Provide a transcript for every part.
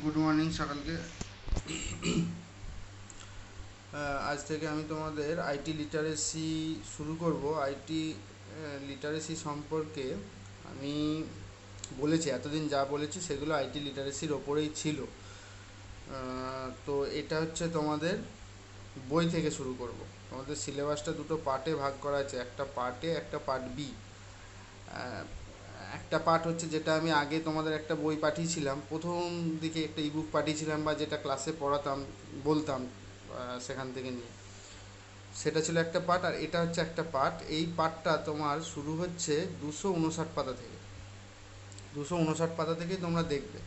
Good morning সকালকে। আজ থেকে আমি তোমাদের আইটি লিটারেসি শুরু করব। আইটি লিটারেসি সম্পর্কে আমি বলেছি, এতদিন যা বলেছি সেগুলো আইটি লিটারেসির ওপরেই ছিল। তো এটা হচ্ছে তোমাদের বই থেকে শুরু করব। তোমাদের সিলেবাসটা দুটো পার্টে ভাগ করা আছে, একটা পার্টে একটা পার্ট বি। একটা পার্ট হচ্ছে যেটা আমি আগে তোমাদের একটা বই পাঠিয়েছিলাম, প্রথম দিকে একটা ইবুক পাঠিয়েছিলাম, বা যেটা ক্লাসে পড়াতাম বলতাম, সেখান থেকে নিয়ে, সেটা ছিল একটা পার্ট। আর এটা হচ্ছে একটা পার্ট। এই পার্টটা তোমার শুরু হচ্ছে 259 পাতা থেকে। 259 পাতা থেকেই তোমরা দেখবে।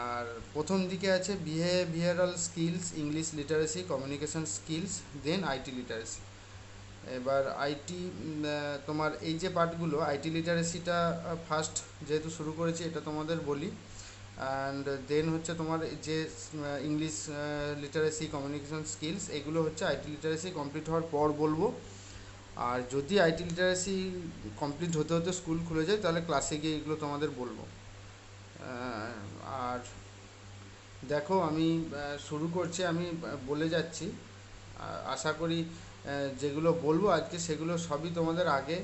আর প্রথম দিকে আছে behavioural skills, English literacy, communication skills, then IT literacy. এবার আইটি, তোমার এই যে পার্টগুলো, আইটি লিটারেসিটা ফার্স্ট যেহেতু শুরু করেছি এটা তোমাদের বলি। অ্যান্ড দেন হচ্ছে তোমার যে ইংলিশ লিটারেসি, কমিউনিকেশন স্কিলস, এগুলো হচ্ছে আইটি লিটারেসি কমপ্লিট হওয়ার পর বলবো। আর যদি আইটি লিটারেসি কমপ্লিট হতে হতে স্কুল খুলে যায় তাহলে ক্লাসে গিয়ে এগুলো তোমাদের বলবো। আর দেখো আমি শুরু করছি, আমি বলে যাচ্ছি। আশা করি যেগুলো বলবো আজকে সেগুলো সবই তোমাদের আগে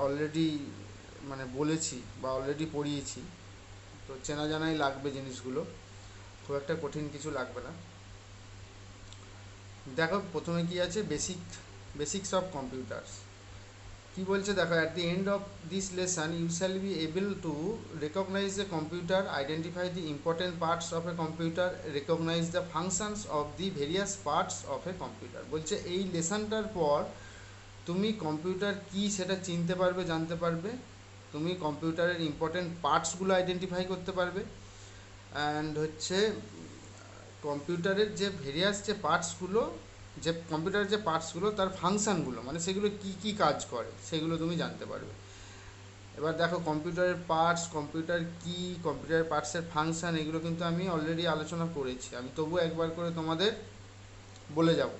অলরেডি মানে বলেছি বা অলরেডি পড়িয়েছি। তো চেনা জানাই লাগবে জিনিসগুলো, খুব একটা কঠিন কিছু লাগবে না। দেখো প্রথমে কি আছে, বেসিক্স অফ কম্পিউটার্স। কি বলছে দেখো, at the end of this lesson you shall be able to recognise a computer, identify the important parts of a computer, recognise the functions of the various parts of a computer. বলছে এই লেসনটার পর তুমি computer কি সেটা চিনতে পারবে, জানতে পারবে। তুমি কম্পিউটারের ইম্পর্টেন্ট পার্টসগুলো আইডেন্টিফাই করতে পারবে। অ্যান্ড হচ্ছে কম্পিউটারের যে ভেরিয়াস যে পার্টসগুলো, যে কম্পিউটারের যে পার্টসগুলো তার ফাংশানগুলো, মানে সেগুলো কি কি কাজ করে সেগুলো তুমি জানতে পারবে। এবার দেখো কম্পিউটারের পার্টস, কম্পিউটার কি, কম্পিউটারের পার্টসের ফাংশান, এগুলো কিন্তু আমি অলরেডি আলোচনা করেছি। আমি তবুও একবার করে তোমাদের বলে যাব।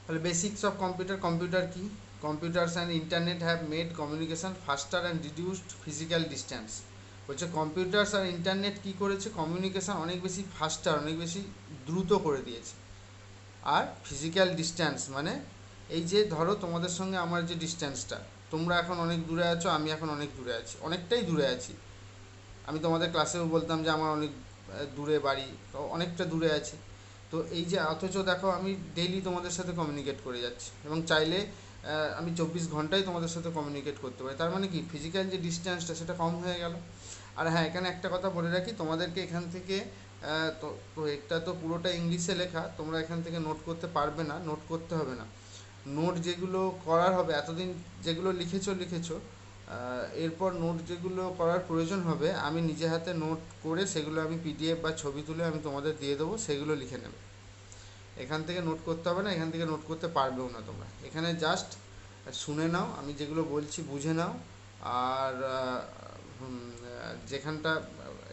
তাহলে বেসিক্স অফ কম্পিউটার, কম্পিউটার কি? Computers and internet have made communication ফাস্টার and reduced physical distance. বলছে কম্পিউটার্স আর ইন্টারনেট কি করেছে, কমিউনিকেশন অনেক বেশি ফাস্টার, অনেক বেশি দ্রুত করে দিয়েছে। আর ফিজিক্যাল ডিস্ট্যান্স মানে এই যে ধরো তোমাদের সঙ্গে আমার যে ডিস্ট্যান্সটা, তোমরা এখন অনেক দূরে আছো, আমি এখন অনেক দূরে আছি, অনেকটাই দূরে আছি। আমি তোমাদের ক্লাসেও বলতাম যে আমার অনেক দূরে বাড়ি, তো অনেকটা দূরে আছি। তো এই যে অথচ দেখো আমি ডেইলি তোমাদের সাথে কমিউনিকেট করে যাচ্ছি, এবং চাইলে আমি 24 ঘন্টাই তোমাদের সাথে কমিউনিকেট করতে পারি। তার মানে কি ফিজিক্যাল যে ডিস্ট্যান্সটা সেটা কম হয়ে গেল। আর হ্যাঁ, এখানে একটা কথা বলে রাখি তোমাদেরকে, এখান থেকে তো তো এটা তো পুরোটা ইংলিশে লেখা, তোমরা এখান থেকে নোট করতে পারবে না, নোট করতে হবে না। নোট যেগুলো করার হবে, এতদিন যেগুলো লিখেছো লিখেছো, এরপর নোট যেগুলো করার প্রয়োজন হবে আমি নিজে হাতে নোট করে সেগুলো আমি পিডিএফ বা ছবি তুলে আমি তোমাদের দিয়ে দেবো, সেগুলো লিখে নেবে। এখান থেকে নোট করতে হবে না, এখান থেকে নোট করতে পারবেও না তোমরা। এখানে জাস্ট শুনে নাও, আমি যেগুলো বলছি বুঝে নাও। আর যেখানটা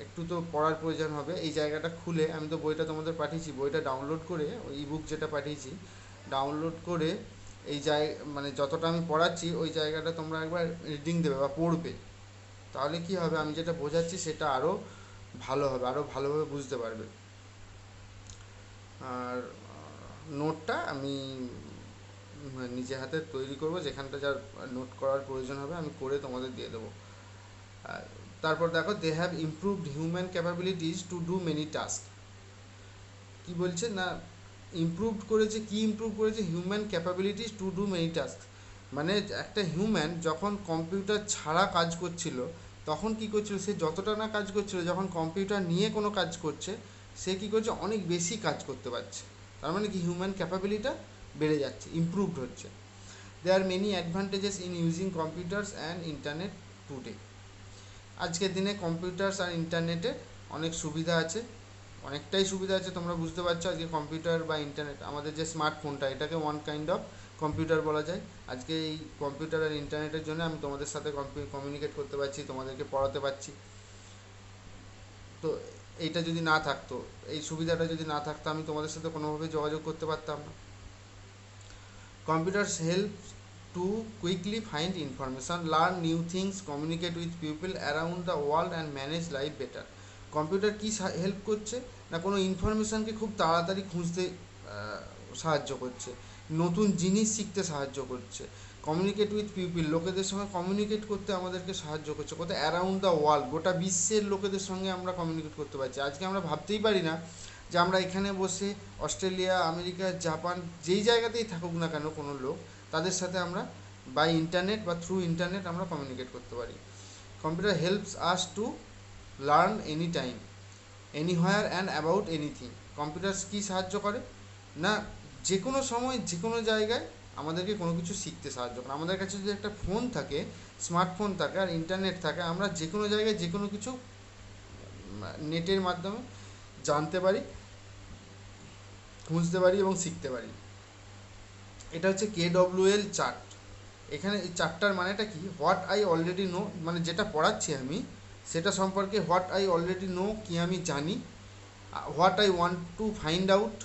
একটু তো পড়ার প্রয়োজন হবে এই জায়গাটা খুলে, আমি তো বইটা তোমাদের পাঠিয়েছি, বইটা ডাউনলোড করে, ওই ইবুক যেটা পাঠিয়েছি ডাউনলোড করে এই মানে যতটা আমি পড়াচ্ছি ওই জায়গাটা তোমরা একবার রিডিং দেবে বা পড়বে। তাহলে কি হবে, আমি যেটা বোঝাচ্ছি সেটা আরও ভালো হবে, আরও ভালোভাবে বুঝতে পারবে। আর নোটটা আমি নিজে হাতে তৈরি করব, যেখানটা যার নোট করার প্রয়োজন হবে আমি করে তোমাদের দিয়ে দেবো। আর তারপর দেখো, they have improved human capabilities to do many task. কি বলছে না, ইমপ্রুভ করেছে, কি ইমপ্রুভ করেছে, human capabilities to do many task. মানে একটা হিউম্যান যখন কম্পিউটার ছাড়া কাজ করছিল তখন কি করছিল, সে যতটা না কাজ করছিল, যখন কম্পিউটার নিয়ে কোনো কাজ করছে সে কী করছে, অনেক বেশি কাজ করতে পারছে। তার মানে কি হিউম্যান ক্যাপাবিলিটা বেড়ে যাচ্ছে, ইমপ্রুভড হচ্ছে। There are many advantages in using computers and internet today. আজকের দিনে কম্পিউটার্স আর ইন্টারনেটের অনেক সুবিধা আছে, অনেকটাই সুবিধা আছে। তোমরা বুঝতে পারছো আজকে কম্পিউটার বা ইন্টারনেট, আমাদের যে স্মার্টফোনটা, এটাকে ওয়ান কাইন্ড অফ কম্পিউটার বলা যায়। আজকে এই কম্পিউটার আর ইন্টারনেটের জন্য আমি তোমাদের সাথে কমিউনিকেট করতে পারছি, তোমাদেরকে পড়াতে পারছি। তো এইটা যদি না থাকতো, এই সুবিধাটা যদি না থাকতো, আমি তোমাদের সাথে কোনোভাবে যোগাযোগ করতে পারতাম না। Computers help to quickly find information, learn new things, communicate with people around the world and manage life better. Computer কি হেল্প করছে না, কোনো ইনফরমেশানকে খুব তাড়াতাড়ি খুঁজতে সাহায্য করছে, নতুন জিনিস শিখতে সাহায্য করছে, কমিউনিকেট উইথ পিপল, লোকেদের সঙ্গে কমিউনিকেট করতে আমাদেরকে সাহায্য করছে, কোথায় অ্যারাউন্ড দ্য ওয়ার্ল্ড, গোটা বিশ্বের লোকেদের সঙ্গে আমরা কমিউনিকেট করতে পারছি। আজকে আমরা ভাবতেই পারি না যে আমরা এখানে বসে অস্ট্রেলিয়া, আমেরিকা, জাপান, যেই জায়গাতেই থাকুক না কেন কোনো লোক, তাদের সাথে আমরা বাই ইন্টারনেট বা থ্রু ইন্টারনেট আমরা কমিউনিকেট করতে পারি। Computer helps us to learn any time, anywhere and about anything. Computer কী সাহায্য করে না, যে কোনো সময় যে কোনো জায়গায় আমাদেরকে কোনো কিছু শিখতে সাহায্য করে। আমাদের কাছে যদি একটা ফোন থাকে, স্মার্টফোন থাকে আর ইন্টারনেট থাকে, আমরা যে কোনো জায়গায় যে কোনো কিছু নেটের মাধ্যমে জানতে পারি, খুঁজতে পারি এবং শিখতে পারি। এটা হচ্ছে KWL চার্ট। এখানে এই চার্টটার মানেটা কি, হোয়াট আই অলরেডি নো, মানে যেটা পড়াচ্ছি আমি সেটা সম্পর্কে হোয়াট আই অলরেডি নো, কি আমি জানি, what I want to find out,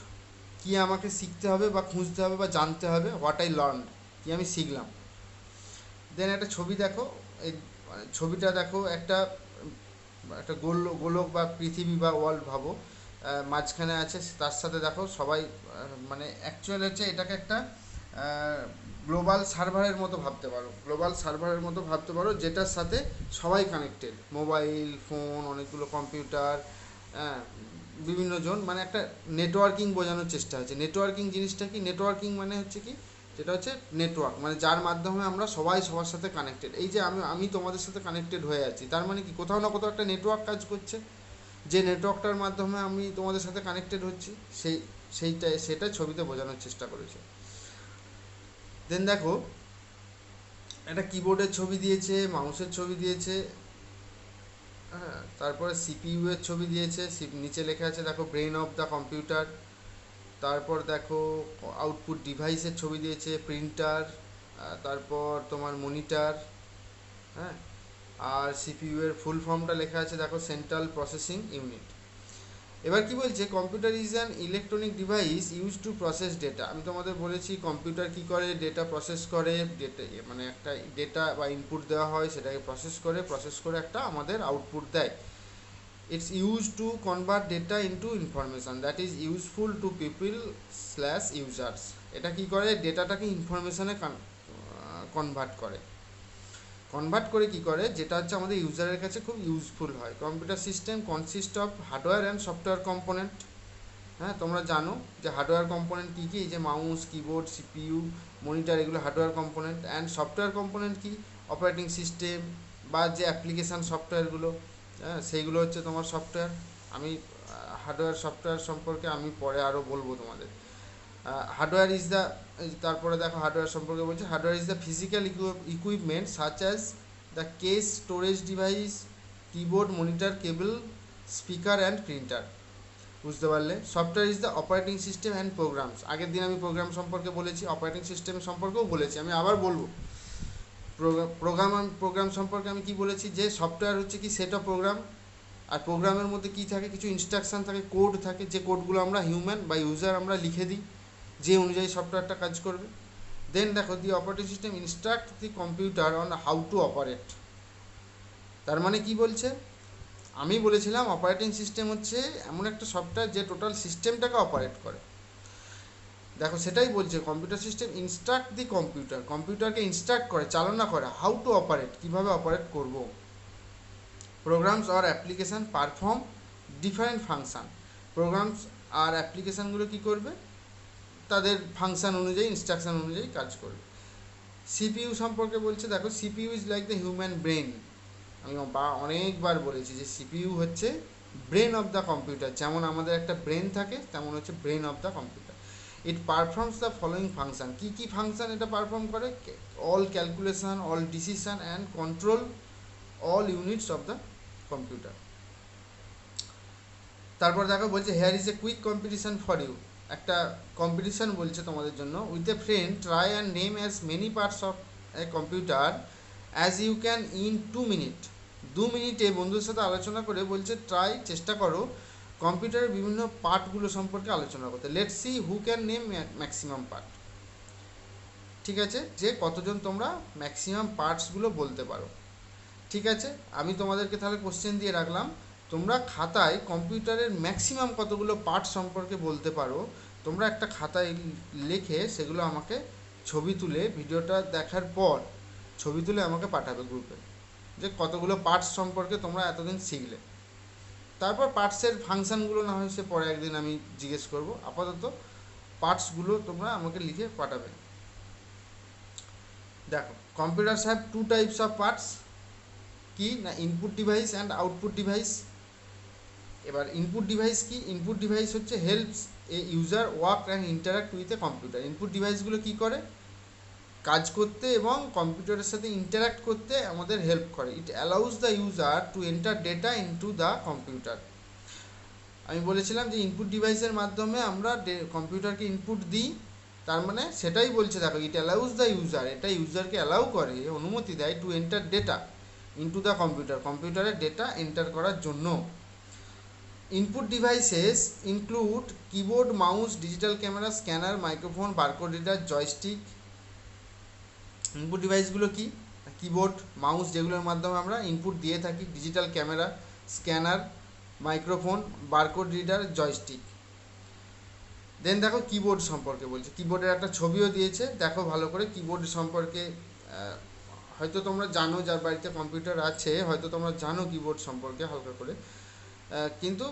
কি আমাকে শিখতে হবে বা খুঁজতে হবে বা জানতে হবে, হোয়াট আই লার্ন, কি আমি শিখলাম। দেন একটা ছবি দেখো, এই ছবিটা দেখো, একটা একটা গোলক বা পৃথিবী বা ওয়ার্ল্ড ভাবো, মাঝখানে আছে, তার সাথে দেখো সবাই, মানে অ্যাকচুয়ালি হচ্ছে এটাকে একটা গ্লোবাল সার্ভারের মতো ভাবতে পারো, গ্লোবাল সার্ভারের মতো ভাবতে পারো, যেটার সাথে সবাই কানেক্টেড, মোবাইল ফোন, অনেকগুলো কম্পিউটার, বিভিন্ন জন, মানে একটা নেটওয়ার্কিং বোঝানোর চেষ্টা হচ্ছে। নেটওয়ার্কিং জিনিসটা কি, নেটওয়ার্কিং মানে হচ্ছে কি, যেটা হচ্ছে নেটওয়ার্ক, মানে যার মাধ্যমে আমরা সবাই সবার সাথে কানেক্টেড। এই যে আমি তোমাদের সাথে কানেক্টেড হয়ে আছি, তার মানে কি কোথাও না কোথাও একটা নেটওয়ার্ক কাজ করছে, যে নেটওয়ার্কটার মাধ্যমে আমি তোমাদের সাথে কানেক্টেড হচ্ছি, সেটা ছবিতে বোঝানোর চেষ্টা করেছে। দেন দেখো একটা কিবোর্ডের ছবি দিয়েছে, মাউসের ছবি দিয়েছে, হ্যাঁ, তারপরে CPU এর ছবি দিয়েছে, নিচে লেখা আছে দেখো ব্রেন অফ দ্য কম্পিউটার। তারপর দেখো আউটপুট ডিভাইসের ছবি দিয়েছে, প্রিন্টার, তারপর তোমার মনিটর, হ্যাঁ, আর CPU এর ফুল ফর্মটা লেখা আছে দেখো, সেন্ট্রাল প্রসেসিং ইউনিট। এবার কি বলছে, computer is an electronic device use to process data. আমি তোমাদের বলেছি কম্পিউটার কি করে, ডেটা প্রসেস করে, ডেটা মানে একটা ডেটা বা ইনপুট দেওয়া হয়, সেটাকে প্রসেস করে একটা আমাদের আউটপুট দেয়। It's use to convert data into information that is useful to people slash users. এটা কি করে, ডেটাটাকে ইনফরমেশানে কনভার্ট করে কি করে, যেটা হচ্ছে আমাদের ইউজারের কাছে খুব ইউজফুল হয়। Computer system consist of hardware and software component. হ্যাঁ, তোমরা জানো যে হার্ডওয়্যার কম্পোনেন্ট কী কী, এই যে মাউস, কিবোর্ড, CPU, মনিটর, এগুলো hardware component. And software component কি, অপারেটিং সিস্টেম বা যে অ্যাপ্লিকেশান সফটওয়্যারগুলো, হ্যাঁ, সেইগুলো হচ্ছে তোমার সফটওয়্যার। আমি হার্ডওয়্যার সফটওয়্যার সম্পর্কে আমি পরে আরও বলবো তোমাদের। হার্ডওয়্যার ইজ দ্য, তারপরে দেখো হার্ডওয়্যার সম্পর্কে বলছে, hardware is the physical equipment such as the case, storage device, keyboard, monitor, cable, speaker and printer. বুঝতে পারলে? Software is the operating system and programs. আগের দিন আমি প্রোগ্রাম সম্পর্কে বলেছি, অপারেটিং সিস্টেম সম্পর্কেও বলেছি, আমি আবার বলবো। প্রোগ্রাম সম্পর্কে আমি কি বলেছি, যে সফটওয়্যার হচ্ছে কি সেট অফ প্রোগ্রাম, আর প্রোগ্রামের মধ্যে কি থাকে, কিছু ইনস্ট্রাকশান থাকে, কোড থাকে, যে কোডগুলো আমরা হিউম্যান বা ইউজার আমরা লিখে দিই, যে অনুযায়ী সফটওয়্যারটা কাজ করবে। দেন দেখো, the operating system instruct the computer on how to operate. তার মানে কি বলছে, আমি বলেছিলাম অপারেটিং সিস্টেম হচ্ছে এমন একটা সফটওয়্যার যে টোটাল সিস্টেমটাকে অপারেট করে। দেখো সেটাই বলছে, computer system instruct the computer, কম্পিউটারকে ইনস্ট্রাক্ট করে, চালনা করে, হাউ টু অপারেট, কীভাবে অপারেট করব। প্রোগ্রামস আর application perform different function. Programs আর অ্যাপ্লিকেশানগুলো কী করবে, তাদের ফাংশান অনুযায়ী, ইনস্ট্রাকশান অনুযায়ী কাজ করবে। CPU সম্পর্কে বলছে, দেখো CPU is like the human brain. আমি অনেকবার বলেছি যে CPU হচ্ছে ব্রেন অফ দ্য কম্পিউটার। যেমন আমাদের একটা ব্রেন থাকে, তেমন হচ্ছে brain of the computer. It performs the following function. কী কী ফাংশান এটা পারফর্ম করে, all calculation, all decision and control all units of the computer. তারপর দেখো বলছে, here is a quick competition for you. একটা কম্পিটিশান বলছে তোমাদের জন্য। With a friend try and name as many parts of a computer as you can in 2 minute. 2 মিনিটে বন্ধুদের সাথে আলোচনা করে বলছে, ট্রাই, চেষ্টা করো কম্পিউটারের বিভিন্ন পার্টগুলো সম্পর্কে আলোচনা করতে। Let's see who can name maximum part. ঠিক আছে, যে কতজন তোমরা ম্যাক্সিমাম পার্টসগুলো বলতে পারো। ঠিক আছে, আমি তোমাদেরকে তাহলে কোশ্চেন দিয়ে রাখলাম, তোমরা খাতায় কম্পিউটারের ম্যাক্সিমাম কতগুলো পার্ট সম্পর্কে বলতে পারো, তোমরা একটা খাতায় লিখে সেগুলো আমাকে ছবি তুলে, ভিডিওটা দেখার পর ছবি তুলে আমাকে পাঠাবে গ্রুপে, যে কতগুলো পার্টস সম্পর্কে তোমরা এতদিন শিখলে। তারপর পার্টসের ফাংশানগুলো না হয় সে পরে একদিন আমি জিজ্ঞেস করব, আপাতত পার্টসগুলো তোমরা আমাকে লিখে পাঠাবে। দেখো, computers have two types of parts, কি না input device and output device. এবার ইনপুট ডিভাইস কি? ইনপুট ডিভাইস হচ্ছে helps a user work and interact with a computer. Input ডিভাইসগুলো কি করে? কাজ করতে এবং কম্পিউটারের সাথে ইন্টারাক্ট করতে আমাদের হেল্প করে। ইট allows the user to enter data into the computer. আমি বলেছিলাম যে ইনপুট ডিভাইসের মাধ্যমে আমরা কম্পিউটারকে ইনপুট দিই, তার মানে সেটাই বলছে। দেখো, ইট অ্যালাউজ দ্য ইউজার, এটা ইউজারকে অ্যালাউ করে, অনুমতি দেয়, to enter data into the computer, কম্পিউটারের ডেটা এন্টার করার জন্য। Input devices include keyboard, mouse, digital camera, scanner, microphone, barcode reader, joystick. Input ডিভাইসগুলো কি? কিবোর্ড, মাউস, যেগুলোর মাধ্যমে আমরা ইনপুট দিয়ে থাকি, digital camera, scanner, microphone, barcode reader, joystick. Then দেখো কিবোর্ড সম্পর্কে বলছে, কিবোর্ডের একটা ছবিও দিয়েছে, দেখো ভালো করে কিবোর্ড সম্পর্কে। হয়তো তোমরা জানো, যার বাড়িতে কম্পিউটার আছে হয়তো তোমরা জানো কিবোর্ড সম্পর্কে হালকা করে, কিন্তু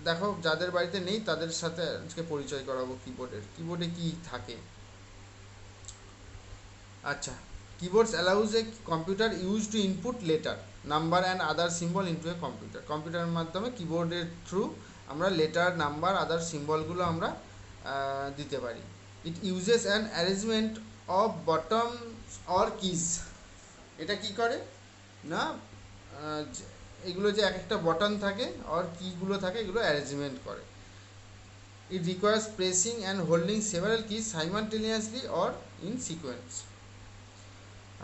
দেখো যাদের বাড়িতে নেই তাদের সাথে আজকে পরিচয় করাবো কিবোর্ডে কি থাকে। আচ্ছা, keyboards allows a computer used to input letter, number and other symbol into a computer. কম্পিউটারের মাধ্যমে কিবোর্ডের থ্রু আমরা লেটার, নাম্বার, আদার সিম্বলগুলো আমরা দিতে পারি। It uses an arrangement of bottoms or keys. এটা কি করে না, এগুলো যে এক একটা বটন থাকে আর কিগুলো থাকে, এগুলো অ্যারেঞ্জমেন্ট করে। It requires pressing and holding several keys simultaneously or in sequence.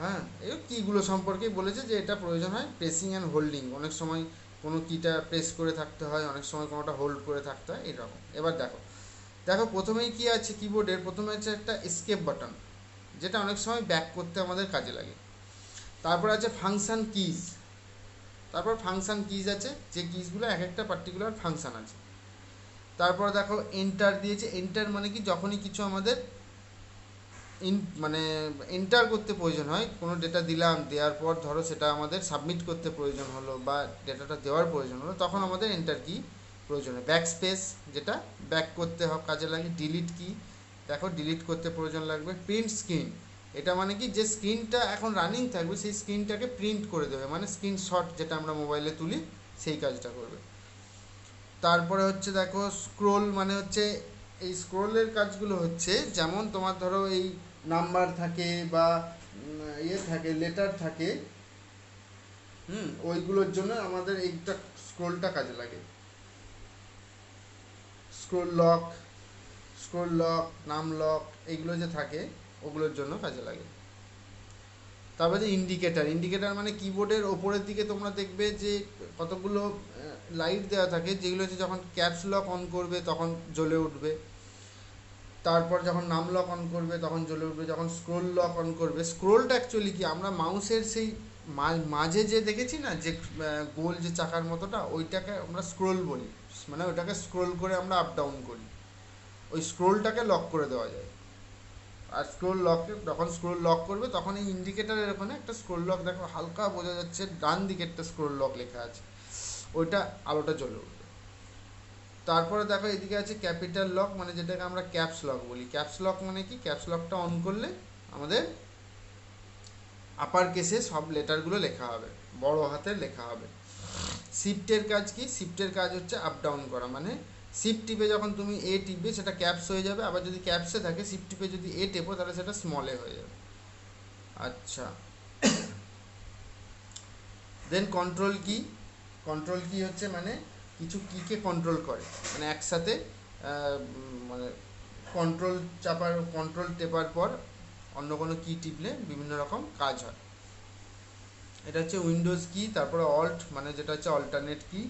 হ্যাঁ, এই কিগুলো সম্পর্কেই বলেছে যে এটা প্রয়োজন হয় প্রেসিং অ্যান্ড হোল্ডিং, অনেক সময় কোনো কিটা প্রেস করে থাকতে হয়, অনেক সময় কোনোটা হোল্ড করে থাকতে হয়, এরকম। এবার দেখো প্রথমেই কি আছে কিবোর্ডের, প্রথমে আছে একটা এসকেপ বাটন, যেটা অনেক সময় ব্যাক করতে আমাদের কাজে লাগে। তারপর আছে ফাংশন কিজ, তারপর ফাংশন কিজ আছে, যে কিজগুলো এক একটা পার্টিকুলার ফাংশন আছে। তারপর দেখো এন্টার দিয়েছে, এন্টার মানে কি, যখনই কিছু আমাদের মানে এন্টার করতে প্রয়োজন হয়, কোনো ডেটা দিলাম, দেওয়ার পর ধরো সেটা আমাদের সাবমিট করতে প্রয়োজন হলো বা ডেটাটা দেওয়ার প্রয়োজন হলো, তখন আমাদের এন্টার কি প্রয়োজন হয়। ব্যাক স্পেস, যেটা ব্যাক করতে কাজে লাগে। ডিলিট কি, দেখো ডিলিট করতে প্রয়োজন লাগবে। প্রিন্ট স্ক্রিন, এটা মানে কি, যে স্ক্রিনটা এখন রানিং থাকবে সেই স্ক্রিনটাকে প্রিন্ট করে দেবে, মানে স্ক্রিনশট যেটা আমরা মোবাইলে তুলি সেই কাজটা করবে। তারপরে হচ্ছে দেখো স্ক্রোল, মানে হচ্ছে এই স্ক্রোলের কাজগুলো হচ্ছে, যেমন তোমার ধরো এই নাম্বার থাকে বা থাকে, লেটার থাকে, ওইগুলোর জন্য আমাদের এইটা স্ক্রোলটা কাজে লাগে। স্ক্রোল লক, নাম লক, এইগুলো যে থাকে ওগুলোর জন্য কাজে লাগে। তারপরে যে ইন্ডিকেটার মানে কিবোর্ডের ওপরের দিকে তোমরা দেখবে যে কতগুলো লাইট দেওয়া থাকে, যেগুলো হচ্ছে যখন ক্যাপস লক অন করবে তখন জ্বলে উঠবে, তারপর যখন নাম লক অন করবে তখন জ্বলে উঠবে, যখন স্ক্রোল লক অন করবে। স্ক্রোলটা অ্যাকচুয়ালি কি, আমরা মাউসের সেই মাঝে যে দেখেছি না, যে গোল যে চাকার মতোটা, ওইটাকে আমরা স্ক্রোল বলি, মানে ওইটাকে স্ক্রোল করে আমরা আপ ডাউন করি, ওই স্ক্রোলটাকে লক করে দেওয়া যায়। আর যখন স্ক্রোল লক করবে তখন এই ইন্ডিকেটারের ওখানে একটা স্ক্রোল লক, দেখো হালকা বোঝা যাচ্ছে ডান দিকে একটা স্ক্রোল লক লেখা আছে, ওইটা আলোটা জ্বলে উঠবে। তারপরে দেখো এদিকে আছে ক্যাপিটাল লক, মানে যেটাকে আমরা ক্যাপস লক বলি। ক্যাপস লক মানে কি, ক্যাপস লকটা অন করলে আমাদের আপার কেসে সব লেটারগুলো লেখা হবে, বড় হাতের লেখা হবে। শিফটের কাজ কি, শিফটের কাজ হচ্ছে আপ ডাউন করা, মানে শিফট টিপে যখন তুমি এ টিপবে সেটা ক্যাপস হয়ে যাবে, আবার যদি ক্যাপসে থাকে শিফট টিপে যদি এ টেপো তাহলে সেটা স্মলে হয়ে যাবে। আচ্ছা, দেন কন্ট্রোল কি হচ্ছে মানে কিছু কিকে কন্ট্রোল করে, মানে একসাথে মানে কন্ট্রোল টেপার পর অন্য কোনো কি টিপলে বিভিন্ন রকম কাজ হয়। এটা হচ্ছে উইন্ডোজ কি। তারপরে অল্ট, মানে যেটা হচ্ছে অল্টারনেট কি।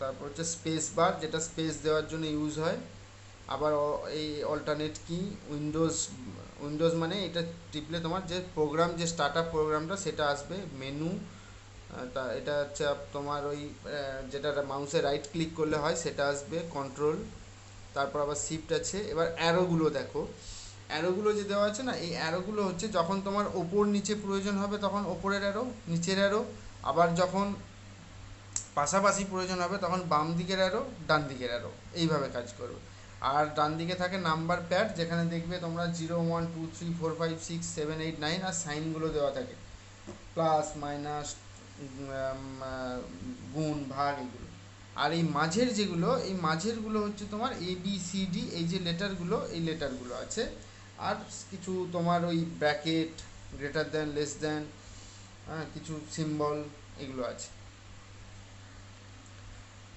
তারপর হচ্ছে স্পেস বার, যেটা স্পেস দেওয়ার জন্য ইউজ হয়। আবার এই অল্টারনেট কি, উইন্ডোজ মানে এটা টিপলে তোমার যে প্রোগ্রাম, যে স্টার্ট আপ প্রোগ্রামটা সেটা আসবে। মেনু, তা এটা হচ্ছে তোমার ওই যেটা মাউসে রাইট ক্লিক করলে হয় সেটা আসবে কন্ট্রোল, তারপর আবার শিফট আছে। এবার অ্যারোগুলো দেখো, অ্যারোগুলো যে দেওয়া আছে না, এই অ্যারোগুলো হচ্ছে যখন তোমার ওপর নিচে প্রয়োজন হবে তখন ওপরের অ্যারো, নিচের অ্যারো, আবার যখন পাশাপাশি প্রয়োজন হবে তখন বাম দিকের অ্যারো, ডান দিকের অ্যারো, এইভাবে কাজ করবে। আর ডান দিকে থাকে নাম্বার প্যাড, যেখানে দেখবে তোমরা 0 1 2 3 4 5 6 7 8 9 আর সাইনগুলো দেওয়া থাকে, প্লাস মাইনাস, গুণ ভাগ এগুলো। আর এই মাঝের যেগুলো, এই মাঝেরগুলো হচ্ছে তোমার ABCD, এই যে লেটারগুলো, এই লেটারগুলো আছে। আর কিছু তোমার ওই bracket, greater than, less than, কিছু সিম্বল, এগুলো আছে।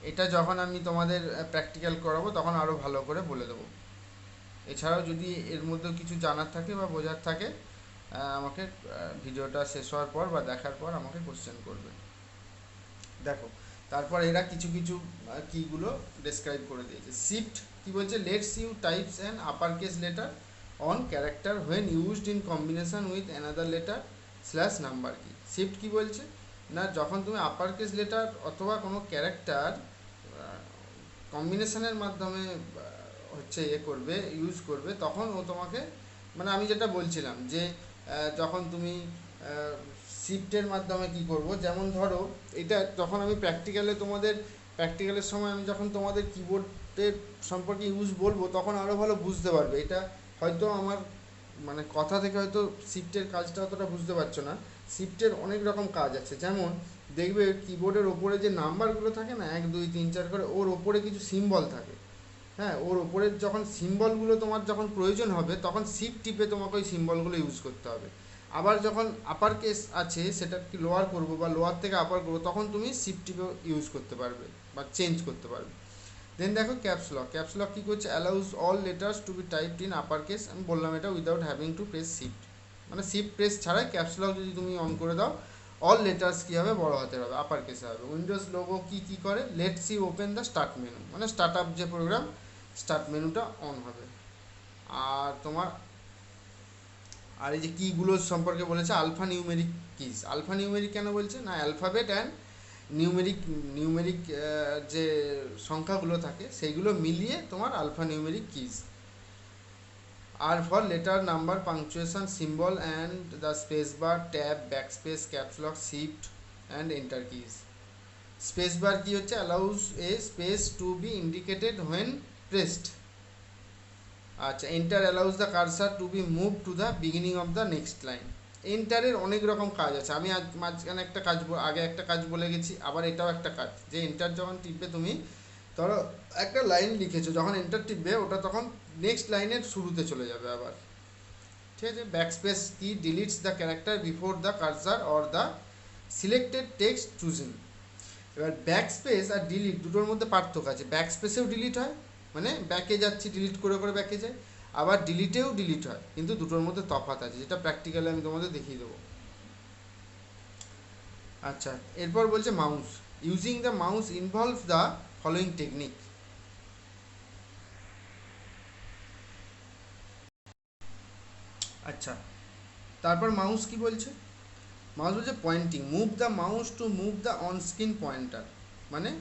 এটা যখন আমি তোমাদের প্র্যাকটিক্যাল করাবো তখন আরও ভালো করে বলে দেবো। এছাড়াও যদি এর মধ্যেও কিছু জানার থাকে বা বোঝার থাকে, আমাকে ভিডিওটা শেষ হওয়ার পর বা দেখার পর আমাকে কোশ্চেন করবে। দেখো, তারপর এরা কিছু কিছু কিগুলো ডেসক্রাইব করে দিয়েছে। শিফট কি বলছে, lets you types an upper case letter on character when used in combination with another letter slash number key. Shift কি বলছে না, যখন তুমি আপার কেস লেটার অথবা কোনো ক্যারেক্টার কম্বিনেশনের মাধ্যমে হচ্ছে করবে, ইউজ করবে, তখন ও তোমাকে, মানে আমি যেটা বলছিলাম যে যখন তুমি শিফটের মাধ্যমে কি করব, যেমন ধরো এটা যখন আমি প্র্যাকটিক্যালের সময় আমি যখন তোমাদের কিবোর্ডের সম্পর্কে ইউজ বলবো তখন আরও ভালো বুঝতে পারবে। এটা হয়তো আমার মানে কথা থেকে হয়তো শিফটের কাজটা অতটা বুঝতে পারছো না। শিফটের অনেক রকম কাজ আছে, যেমন দেখবে কিবোর্ডের ওপরে যে নাম্বারগুলো থাকে না, 1 2 3 4 করে, ওর ওপরে কিছু সিম্বল থাকে। হ্যাঁ, ওর ওপরে যখন সিম্বলগুলো তোমার যখন প্রয়োজন হবে তখন শিফট টিপে তোমাকে ওই সিম্বলগুলো ইউজ করতে হবে। আবার যখন আপার কেস আছে সেটা কি লোয়ার করবো বা লোয়ার থেকে আপার করবো, তখন তুমি শিফট টিপে ইউজ করতে পারবে বা চেঞ্জ করতে পারবে। দেন দেখো ক্যাপস লক, ক্যাপস লক কী করছে, allows all letters to be typed in upper case. আমি বললাম এটা without having to press shift, মানে শিফট প্রেস ছাড়াই ক্যাপস লক যদি তুমি অন করে দাও, অল লেটার্স কী হবে, বড় হাতের হবে, আপার কেসে হবে। উইন্ডোজ লোগো কি কী করে, let's see open the start menu, মানে স্টার্ট আপ যে প্রোগ্রাম, স্টার্ট মেনুটা অন হবে। আর তোমার আর এই যে কিগুলো সম্পর্কে বলেছে, alphanumeric keys. Alphanumeric কেন বলছে না, অ্যালফাবেট অ্যান্ড নিউমেরিক, নিউমেরিক যে সংখ্যাগুলো থাকে সেইগুলো মিলিয়ে তোমার alphanumeric keys. Are for letter, number, punctuation, symbol and the space bar, tab, backspace, caps lock, shift and enter keys. Space bar কি হচ্ছে, allows a space to be indicated when pressed. আচ্ছা, enter allows the cursor to be move to the beginning of the next line. এন্টারের অনেক রকম কাজ আছে, আমি আজ মাঝখানে একটা কাজ, আগে একটা কাজ বলে গেছি, আবার এটাও একটা কাজ, যে এন্টার যখন টিপবে তুমি, ধরো একটা লাইন লিখেছো, যখন এন্টার টিপবে ওটা তখন নেক্সট লাইনের শুরুতে চলে যাবে আবার। ঠিক আছে, ব্যাকস্পেস কি, deletes the character before the cursor or the selected text chosen. এবার ব্যাকস্পেস আর ডিলিট দুটোর মধ্যে পার্থক্য আছে। ব্যাকস্পেসেও ডিলিট হয়, মানে ব্যাকে যাচ্ছি ডিলিট করে করে ব্যাকে যায়, আবার ডিলিটেও ডিলিট হয়, কিন্তু দুটোর মধ্যে তফাৎ আছে, যেটা প্র্যাকটিক্যালি আমি তোমাদের দেখিয়ে দেবো। আচ্ছা, এরপর বলছে mouse, using the mouse involve the following technique. আচ্ছা, তারপর মাউস কি বলছে, মাউস বলছে pointing, move the mouse to move the on screen pointer, মানে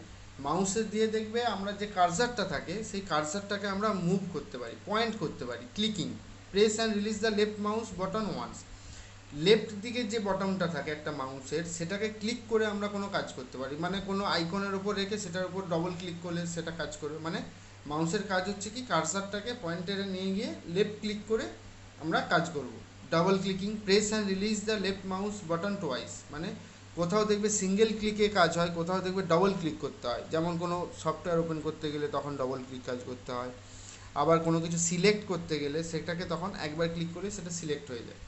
মাউসের দিয়ে দেখবে আমরা যে কার্সারটা থাকে সেই কার্সারটাকে আমরা মুভ করতে পারি, পয়েন্ট করতে পারি। Clicking, press and release the left mouse button once. Left দিকে যে বটনটা থাকে একটা মাউসের, সেটাকে ক্লিক করে আমরা কোনো কাজ করতে পারি, মানে কোনো আইকনের ওপর রেখে সেটার উপর ডবল ক্লিক করলে সেটা কাজ করবে। মানে মাউসের কাজ হচ্ছে কি, কার্সারটাকে পয়েন্টারে নিয়ে গিয়ে লেফট ক্লিক করে আমরা কাজ করব। Double clicking, press and release the left mouse button twice, মানে কোথাও দেখবে সিঙ্গেল ক্লিকে কাজ হয়, কোথাও দেখবে ডবল ক্লিক করতে হয়, যেমন কোনো সফটওয়্যার ওপেন করতে গেলে তখন ডবল ক্লিক কাজ করতে হয়। আবার কোনো কিছু সিলেক্ট করতে গেলে সেটাকে তখন একবার ক্লিক করলে সেটা সিলেক্ট হয়ে যায়।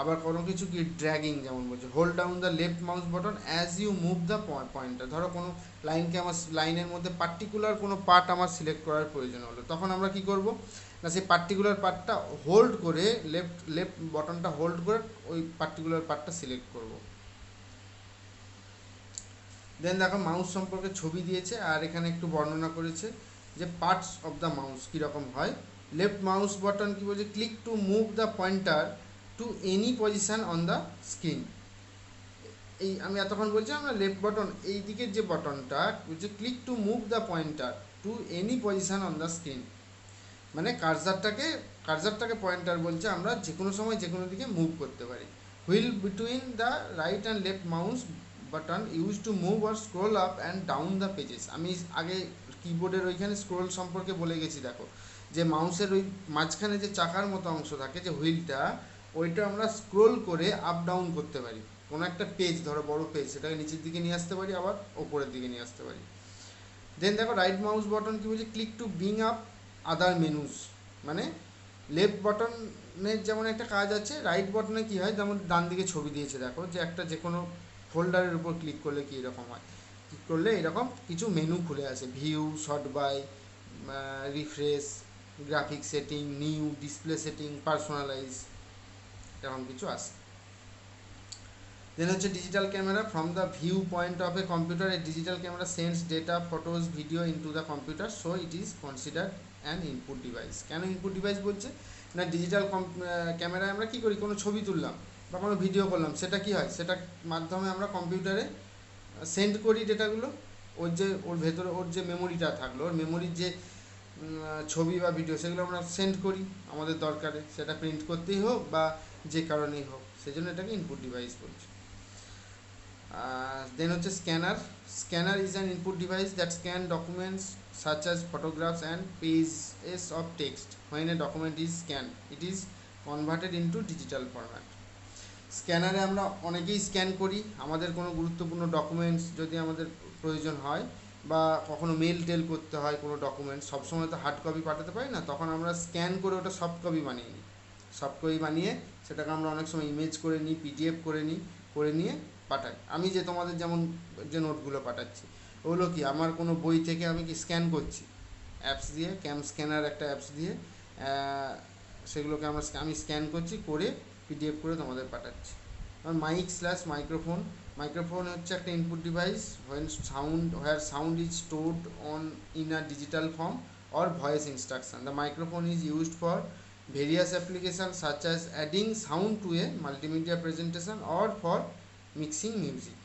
আবার কোনো কিছু কি ড্র্যাগিং, যেমন বলছে hold down the left mouse button as you move the pointer. ধরো কোনো লাইনকে আমার, লাইনের মধ্যে পার্টিকুলার কোনো পার্ট আমার সিলেক্ট করার প্রয়োজন হলো, তখন আমরা কি করব না, সেই পার্টিকুলার পার্টটা হোল্ড করে, লেফট লেফট বটনটা হোল্ড করে ওই পার্টিকুলার পার্টটা সিলেক্ট করব। দেন দেখো মাউস সম্পর্কে ছবি দিয়েছে আর এখানে একটু বর্ণনা করেছে যে পার্টস অফ দ্য মাউস কীরকম হয়। লেফট মাউস বাটন কি বলছে, click to move the pointer to any position on the screen. এই আমি এতক্ষণ বলছিলাম না লেফট বাটন, এই দিকের যে বাটনটা হচ্ছে click to move the pointer to any position on the screen, মানে কার্সারটাকে পয়েন্টার বলছে, আমরা যে কোনো সময় যে কোনো দিকে মুভ করতে পারি। Wheel between the right and left mouse button use to move or scroll up and down the pages. আমি আগে কিবোর্ডের ওইখানে স্ক্রোল সম্পর্কে বলে গেছি, দেখো যে মাউসের ওই মাঝখানে যে চাকার মতো অংশ থাকে যে হুইলটা, ওইটা আমরা স্ক্রোল করে আপ ডাউন করতে পারি। কোনো একটা পেজ ধরো বড় পেজ, সেটাকে নিচের দিকে নিয়ে আসতে পারি, আবার ওপরের দিকে নিয়ে আসতে পারি। দেন দেখো রাইট মাউস বাটন কী বলছে, click to bring up other menus, মানে লেফট বাটনের যেমন একটা কাজ আছে, রাইট বাটনে কী হয়, যেমন ডান দিকে ছবি দিয়েছে দেখো, যে একটা যে কোনো ফোল্ডারের উপর ক্লিক করলে কী এরকম হয়, ক্লিক করলে এরকম কিছু মেনু খুলে আসে, view, sort by, refresh, graphic setting, new, display setting, personalise, এরকম কিছু আসে। দেন হচ্ছে digital camera, from the view point of a computer a digital camera sends data, photos, video into the computer, so it is considered an input device. কেন input device বলছে না, digital ক্যামেরায় আমরা কী করি, কোনো ছবি তুললাম বা কোনো ভিডিও করলাম, সেটা কী হয়, সেটার মাধ্যমে আমরা কম্পিউটারে সেন্ড করি ডেটাগুলো, ওর ভেতরে ওর যে মেমোরিটা থাকলো, ওর মেমোরির যে ছবি বা ভিডিও, সেগুলো আমরা সেন্ড করি আমাদের দরকারে, সেটা প্রিন্ট করতেই হোক বা যে কারণেই হোক, সেই জন্য এটাকে ইনপুট ডিভাইস বলছে। দেন হচ্ছে scanner is an input device that scan documents such as photographs and pages of text. When a document is scanned, it is converted into digital format. স্ক্যানারে আমরা অনেকেই স্ক্যান করি আমাদের কোনো গুরুত্বপূর্ণ ডকুমেন্টস যদি আমাদের প্রয়োজন হয়, বা কখনো মেল টেল করতে হয় কোনো ডকুমেন্ট, সবসময় তো হার্ড কপি পাঠাতে পারি না, তখন আমরা স্ক্যান করে ওটা সফট কপি বানিয়ে নিই। সফট কপি বানিয়ে সেটাকে আমরা অনেক সময় ইমেজ করে নিই, পিডিএফ করে নিয়ে পাঠাই। আমি যে তোমাদের যেমন যে নোটগুলো পাঠাচ্ছি, ওগুলো কি আমার কোনো বই থেকে আমি কি স্ক্যান করছি অ্যাপস দিয়ে, ক্যাম স্ক্যানার একটা অ্যাপস দিয়ে, সেগুলোকে আমি স্ক্যান করছি, করে পিডিএফ করে তোমাদের পাঠাচ্ছি। মাইক্রোফোন হচ্ছে একটা input device where sound is stored in a digital form or voice instruction. The microphone is used for various applications such as adding sound to a multimedia presentation or for mixing music.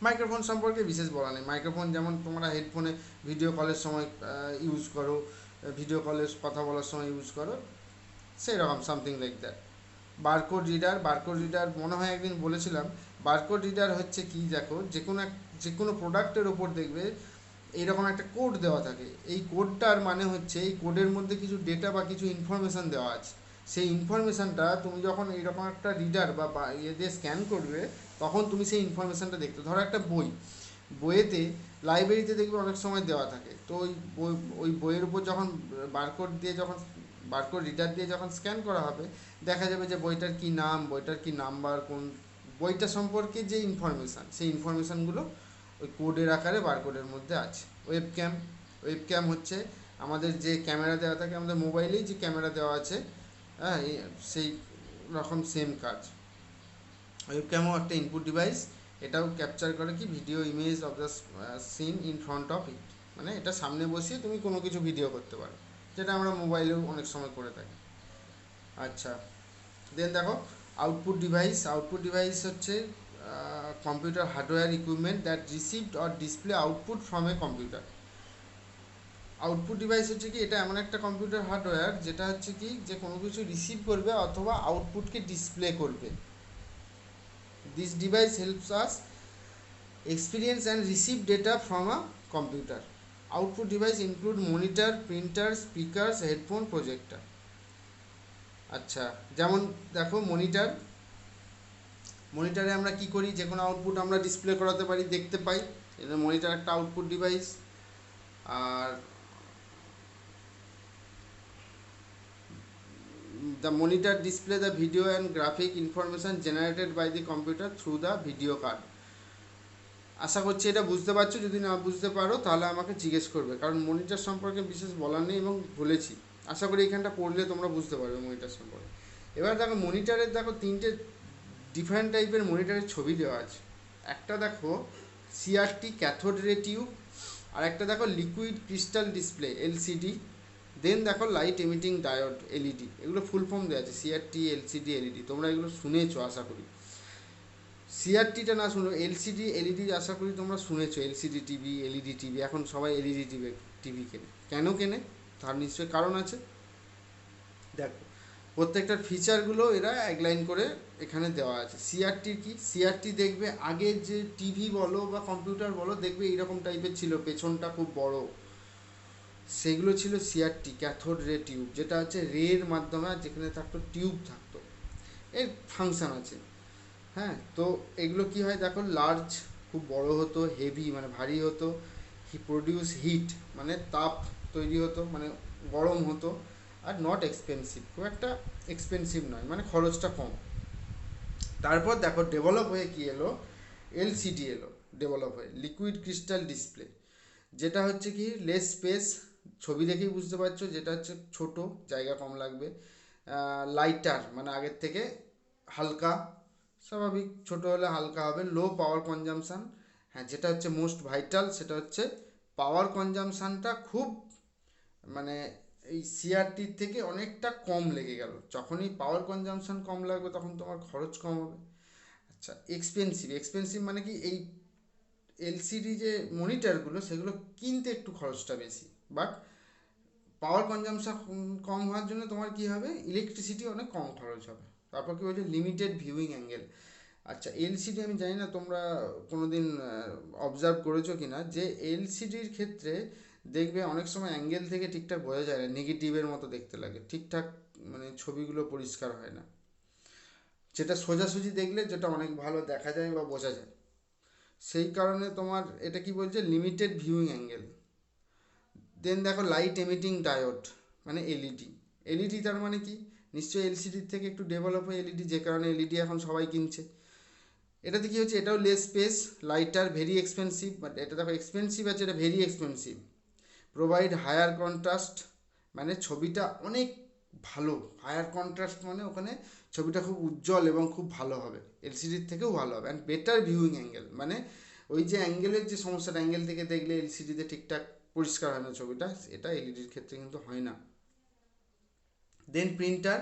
Microphone সম্পর্কে বিশেষ বলা নেই। Microphone যেমন তোমরা হেডফোনে video কলের সময় use করো, ভিডিও কলের কথা বলার সময় ইউজ করো, সেই রকম something like that. Barcode reader মনে হয় একদিন বলেছিলাম। বারকোড রিডার হচ্ছে কি, দেখো যে কোনো প্রোডাক্টের ওপর দেখবে এইরকম একটা কোড দেওয়া থাকে, এই কোডটার মানে হচ্ছে এই কোডের মধ্যে কিছু ডেটা বা কিছু ইনফরমেশান দেওয়া আছে। সেই ইনফরমেশানটা তুমি যখন এইরকম একটা রিডার বা ইয়ে দিয়ে স্ক্যান করবে, তখন তুমি সেই ইনফরমেশানটা দেখতে, ধরো একটা বইয়েতে লাইব্রেরিতে দেখবে অনেক সময় দেওয়া থাকে, তো ওই বইয়ের উপর যখন বারকোড রিডার দিয়ে যখন স্ক্যান করা হবে, দেখা যাবে যে বইটার কি নাম, বইটার কি নাম্বার, কোন বইটা সম্পর্কে যে ইনফরমেশান, সেই ইনফরমেশানগুলো ওই কোডের আকারে বারকোডের মধ্যে আছে। ওয়েবক্যাম হচ্ছে আমাদের যে ক্যামেরা দেওয়া থাকে, আমাদের মোবাইলেই যে ক্যামেরা দেওয়া আছে, হ্যাঁ, সেই রকম সেম কাজ। ওয়েবক্যামও একটা ইনপুট ডিভাইস, এটাও ক্যাপচার করে কি video image of the seen in front of it, মানে এটা সামনে বসিয়ে তুমি কোনো কিছু ভিডিও করতে পারো, যেটা আমরা মোবাইলেও অনেক সময় করে থাকি। আচ্ছা, দেন দেখো আউটপুট ডিভাইস হচ্ছে computer hardware equipment that received or display output from a computer. Output device হচ্ছে কি, এটা এমন একটা কম্পিউটার হার্ডওয়্যার যেটা হচ্ছে কি যে কোনো কিছু রিসিভ করবে অথবা আউটপুটকে ডিসপ্লে করবে। This device helps us experience and receive data from a computer. Output device include monitor, printer, speakers, headphone, projector. আচ্ছা, যেমন দেখো মনিটারে আমরা কি করি, যে কোনো আউটপুট আমরা ডিসপ্লে করাতে পারি, দেখতে পাই, এটা মনিটার একটা আউটপুট ডিভাইস। আর the monitor display the video and graphic information generated by the computer through the video card. আশা করছি এটা বুঝতে পারছো, যদি না বুঝতে পারো তাহলে আমাকে জিজ্ঞেস করবে, কারণ মনিটর সম্পর্কে বিশেষ বলার নেই এবং বলেছি। আশা করি এখানটা পড়লে তোমরা বুঝতে পারবে মনিটর সম্পর্কে। এবার দেখো মনিটরের তিনটে ডিফারেন্ট টাইপের মনিটরের ছবি দেওয়া আছে। একটা দেখো সিআরটি ক্যাথোড রে টিউব, আর একটা দেখো লিকুইড ক্রিস্টাল ডিসপ্লে এলসিডি, দেন দেখো লাইট এমিটিং ডায়োড এলইডি। এগুলো ফুল ফর্ম দেওয়া আছে, সিআরটি, এলসিডি, এলইডি, তোমরা এগুলো শুনেছো আশা করি। সিআরটিটা না শুনো, এলসিডি এলইডি আশা করি তোমরা শুনেছো, এলসিডি টিভি এলইডি টিভি, এখন সবাই এলইডি টিভি টিভি কেনে। কেন কেনে? তার নিশ্চয়ই কারণ আছে। দেখো, প্রত্যেকটার ফিচারগুলো এরা এক লাইন করে এখানে দেওয়া আছে। সিআরটি কি? সিআরটি দেখবে আগে যে টিভি বলো বা কম্পিউটার বলো, দেখবে এইরকম টাইপের ছিল, পেছনটা খুব বড়, সেগুলো ছিল সিআরটি, ক্যাথোড রে টিউব, যেটা হচ্ছে রের মাধ্যমে, আর যেখানে থাকতো টিউব থাকতো, এর ফাংশন আছে। হ্যাঁ, তো এগুলো কি হয় দেখো, লার্জ, খুব বড় হতো, হেভি মানে ভারী হতো, প্রডিউস হিট মানে তাপ তৈরি হতো, মানে গরম হতো, আর নট এক্সপেন্সিভ, খুব একটা এক্সপেন্সিভ নয়, মানে খরচটা কম। তারপর দেখো ডেভেলপ হয়ে কি এলো, এলসিডি এলো, ডেভেলপ হয়ে লিকুইড ক্রিস্টাল ডিসপ্লে, যেটা হচ্ছে কি লেস স্পেস, ছবি দেখেই বুঝতে পারছো, যেটা হচ্ছে ছোট, জায়গা কম লাগবে, লাইটার মানে আগের থেকে হালকা, স্বাভাবিক ছোট হলে হালকা হবে, লো পাওয়ার কনজামশান। হ্যাঁ, যেটা হচ্ছে মোস্ট ভাইটাল, সেটা হচ্ছে পাওয়ার কনজামশানটা খুব, মানে এই সিআরটির থেকে অনেকটা কম লেগে গেল। যখনই পাওয়ার কনজামশান কম লাগবে তখন তোমার খরচ কম হবে। আচ্ছা, এক্সপেন্সিভ, এক্সপেন্সিভ মানে কি, এই এলসিডি যে মনিটরগুলো সেগুলো কিনতে একটু খরচটা বেশি, বাট পাওয়ার কনজামশন কম হওয়ার জন্য তোমার কি হবে, ইলেকট্রিসিটি অনেক কম খরচ হবে। তারপর কি বলছে, লিমিটেড ভিউইং অ্যাঙ্গেল। আচ্ছা, এলসিডি আমি জানি না তোমরা কোনোদিন অবজার্ভ করেছো কি না, যে এলসিডির ক্ষেত্রে দেখবে অনেক সময় অ্যাঙ্গেল থেকে ঠিকঠাক বোঝা যায় না, নেগেটিভের মতো দেখতে লাগে, ঠিকঠাক মানে ছবিগুলো পরিষ্কার হয় না, যেটা সোজাসুজি দেখলে যেটা অনেক ভালো দেখা যায় বা বোঝা যায়। সেই কারণে তোমার এটা কি বলছে, লিমিটেড ভিউইং অ্যাঙ্গেল। দেন দেখো লাইট এমিটিং ডায়োড, মানে এলইডি। এলইডি তার মানে কি, নিশ্চয়ই এলসিডির থেকে একটু ডেভেলপ হয়ে এলইডি, যে কারণে এলইডি এখন সবাই কিনছে। এটাতে কি হচ্ছে, এটাও less space, lighter, very expensive, but এটা দেখো এক্সপেন্সিভ আছে, এটা very expensive. Provide higher contrast, মানে ছবিটা অনেক ভালো, হায়ার কন্ট্রাস্ট মানে ওখানে ছবিটা খুব উজ্জ্বল এবং খুব ভালো হবে, এলসিডির থেকেও ভালো হবে। অ্যান্ড বেটার ভিউইং অ্যাঙ্গেল, মানে ওই যে অ্যাঙ্গেলের যে সমস্যাটা, অ্যাঙ্গেল থেকে দেখলে এলসিডিতে ঠিকঠাক পরিষ্কার হয় না ছবিটা, এটা এলইডির ক্ষেত্রে কিন্তু হয় না। দেন প্রিন্টার,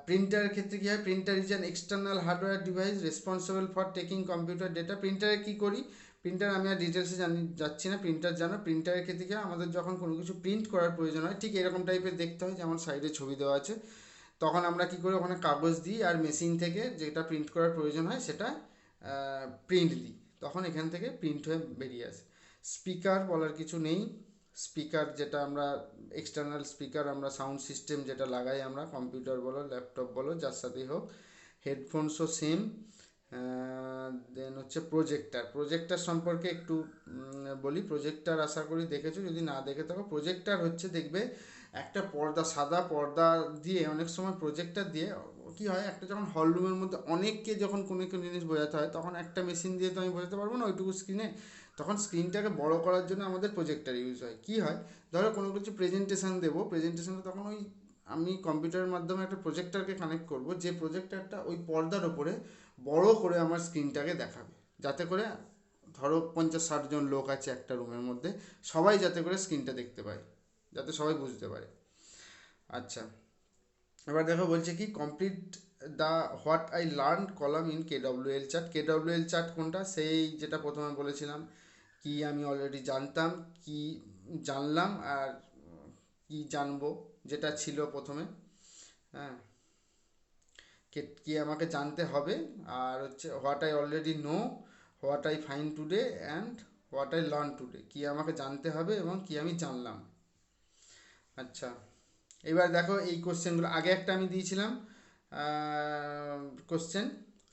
প্রিন্টারের ক্ষেত্রে কী হয়, printer is an external hardware device responsible for taking computer data. প্রিন্টারে কী করি, প্রিন্টার আমি আর ডিটেলসে যাচ্ছি না, প্রিন্টার জানো। প্রিন্টারের ক্ষেত্রে কী হয়, আমাদের যখন কোনো কিছু প্রিন্ট করার প্রয়োজন হয়, ঠিক এরকম টাইপের দেখতে হয়, যেমন সাইডে ছবি দেওয়া আছে, তখন আমরা কী করি, ওখানে কাগজ দিই, আর মেশিন থেকে যেটা প্রিন্ট করার প্রয়োজন হয় সেটা প্রিন্ট দিই, তখন এখান থেকে প্রিন্ট হয়ে বেরিয়ে আসে। স্পিকার বলার কিছু নেই, স্পিকার যেটা আমরা এক্সটার্নাল স্পিকার, আমরা সাউন্ড সিস্টেম যেটা লাগাই আমরা, কম্পিউটার বলো ল্যাপটপ বলো যার সাথেই হোক। হেডফোনসও সেম। দেন হচ্ছে প্রজেক্টার, প্রজেক্টার সম্পর্কে একটু বলি। প্রজেক্টার আশা করি দেখেছো, যদি না দেখে থাকো, প্রজেক্টার হচ্ছে দেখবে একটা পর্দা, সাদা পর্দা দিয়ে, অনেক সময় প্রজেক্টার দিয়ে কি হয়, একটা যখন হল রুমের মধ্যে অনেককে যখন কোনো কোনো জিনিস বোঝাতে হয়, তখন একটা মেশিন দিয়ে তো আমি বোঝাতে পারবো না ওইটুকু স্ক্রিনে, তখন স্ক্রিনটাকে বড় করার জন্য আমাদের প্রজেক্টার ইউজ হয়। কি হয়, ধরো কোনো কিছু প্রেজেন্টেশন দেবো, প্রেজেন্টেশনে তখন ওই আমি কম্পিউটারের মাধ্যমে একটা প্রজেক্টারকে কানেক্ট করব, যে প্রজেক্টারটা ওই পর্দার ওপরে বড় করে আমার স্ক্রিনটাকে দেখাবে, যাতে করে ধরো 50-60 জন লোক আছে একটা রুমের মধ্যে, সবাই যাতে করে স্ক্রিনটা দেখতে পায়, যাতে সবাই বুঝতে পারে। আচ্ছা, এবার দেখো বলছে কি, complete the what I learn column in KWL chart. KWL chart কোনটা, সেই যেটা প্রথমে বলেছিলাম, কি আমি অলরেডি জানতাম, কি জানলাম, আর কি জানবো, যেটা ছিল প্রথমে। হ্যাঁ, কি আমাকে জানতে হবে, আর হচ্ছে what I already no, what I find today and what I learn today, কি আমাকে জানতে হবে এবং কি আমি জানলাম। আচ্ছা, এবার দেখো এই কোশ্চেনগুলো, আগে একটা আমি দিয়েছিলাম কোশ্চেন,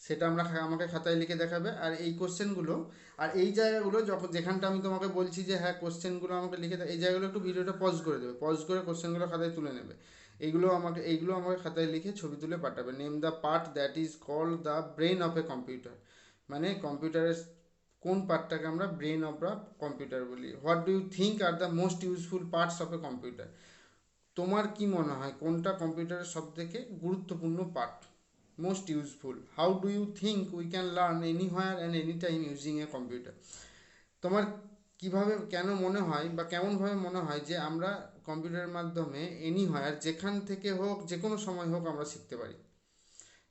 সেটা আমাকে খাতায় লিখে দেখাবে। আর এই কোশ্চেনগুলো, আর এই জায়গাগুলো যখন যেখানটা আমি তোমাকে বলছি যে হ্যাঁ কোশ্চেনগুলো আমাকে লিখে দেয়, এই জায়গাগুলো একটু ভিডিওটা পজ করে দেবে, পজ করে কোশ্চেনগুলো খাতায় তুলে নেবে। এইগুলো আমাকে খাতায় লিখে ছবি তুলে পাঠাবে। Name the part that is called the brain of a computer, মানে কম্পিউটারের কোন পার্টটাকে আমরা ব্রেন অফ দ্য কম্পিউটার বলি। What do you think are the most useful parts of a computer, তোমার কি মনে হয় কোনটা কম্পিউটারের সব থেকে গুরুত্বপূর্ণ part, most useful. How do you think we can learn anywhere and any time using a computer, তোমার কিভাবে, কেন মনে হয় বা কেমনভাবে মনে হয় যে আমরা কম্পিউটারের মাধ্যমে এনিহোয়ার, যেখান থেকে হোক যে কোনো সময় হোক আমরা শিখতে পারি।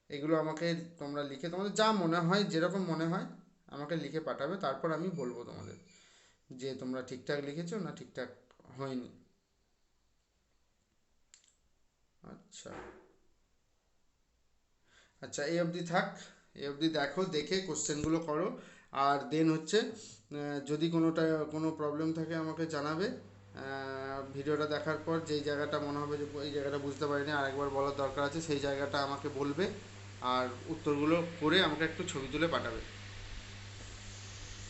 এগুলো আমাকে তোমরা লিখে, তোমাদের যা মনে হয়, যেরকম মনে হয় আমাকে লিখে পাঠাবে, তারপর আমি বলবো তোমাদের যে তোমরা ঠিকঠাক লিখেছো না ঠিকঠাক হয়নি। আচ্ছা, আচ্ছা, এই অবধি থাক। এই অবধি দেখো, দেখে কোশ্চেনগুলো করো। আর দেন হচ্ছে যদি কোনো প্রবলেম থাকে আমাকে জানাবে। ভিডিওটা দেখার পর যেই জায়গাটা মনে হবে যে এই জায়গাটা বুঝতে পারিনি, আরেকবার বলার দরকার আছে, সেই জায়গাটা আমাকে বলবে। আর উত্তরগুলো করে আমাকে একটু ছবি তুলে পাঠাবে।